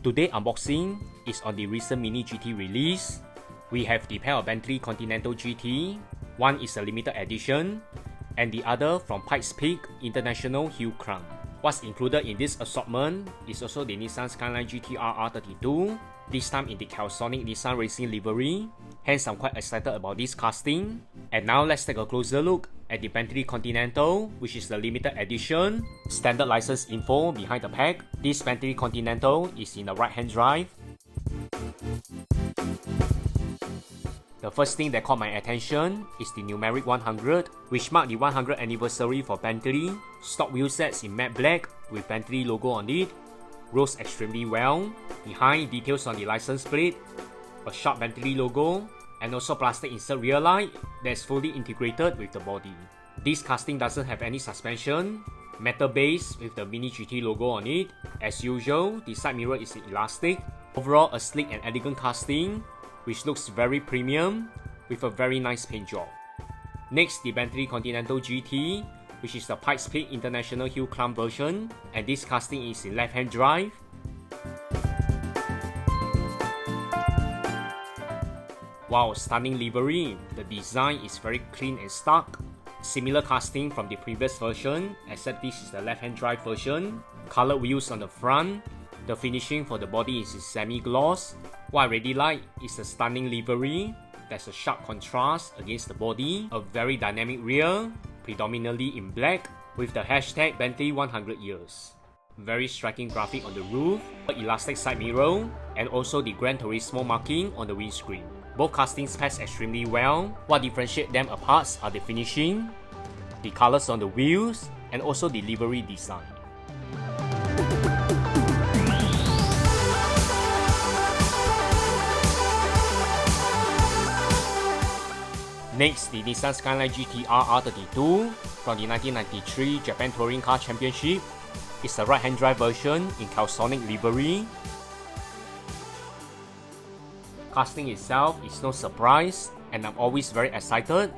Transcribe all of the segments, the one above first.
Today unboxing is on the recent Mini GT release. We have the pair of Bentley Continental GT. One is a limited edition, and the other from Pikes Peak International Huracan. What's included in this assortment is also the Nissan Skyline GT-R R32, this time in the Calsonic Nissan Racing livery. Hence, I'm quite excited about this casting. And now let's take a closer look at the Bentley Continental, which is the limited edition. Standard license info behind the pack. This Bentley Continental is in the right-hand drive. The first thing that caught my attention is the numeric 100, which marked the 100th anniversary for Bentley. Stock wheel sets in matte black with Bentley logo on it. Rose extremely well. Behind, details on the license plate, a sharp Bentley logo, and also plastic insert rear light that's fully integrated with the body. This casting doesn't have any suspension. Metal base with the Mini GT logo on it. As usual, the side mirror is elastic. Overall, a sleek and elegant casting, which looks very premium with a very nice paint job. Next, the Bentley Continental GT, which is the Pikes Peak International Huracan version, and this casting is in left-hand drive. Wow, stunning livery. The design is very clean and stark. Similar casting from the previous version, except this is the left-hand drive version. Colored wheels on the front. The finishing for the body is semi-gloss. What I really like is the stunning livery. There's a sharp contrast against the body. A very dynamic rear, predominantly in black, with the hashtag Bentley 100 years. Very striking graphic on the roof, elastic side mirror, and also the Gran Turismo marking on the windscreen. Both castings pass extremely well. What differentiates them apart are the finishing, the colors on the wheels, and also the livery design. Next, the Nissan Skyline GT-R R32 from the 1993 Japan Touring Car Championship. It's the right-hand drive version in Calsonic livery. Casting itself is no surprise, and I'm always very excited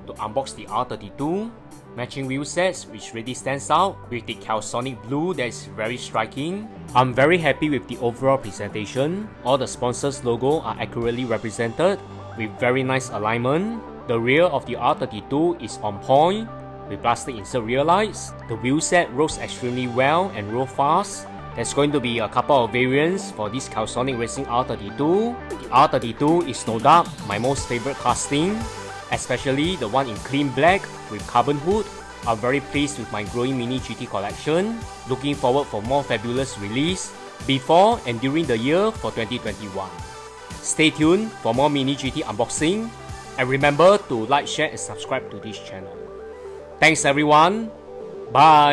to unbox the R32. Matching wheel sets, which really stands out with the Calsonic blue that is very striking. I'm very happy with the overall presentation. All the sponsors' logo are accurately represented with very nice alignment. The rear of the R32 is on point with plastic insert rear lights. The wheel set rolls extremely well and rolls fast. There's going to be a couple of variants for this Calsonic Racing R32. The R32 is no doubt my most favorite casting, especially the one in clean black with carbon hood. I'm very pleased with my growing Mini GT collection. Looking forward for more fabulous release before and during the year for 2021. Stay tuned for more Mini GT unboxing, and remember to like, share and subscribe to this channel. Thanks everyone. Bye.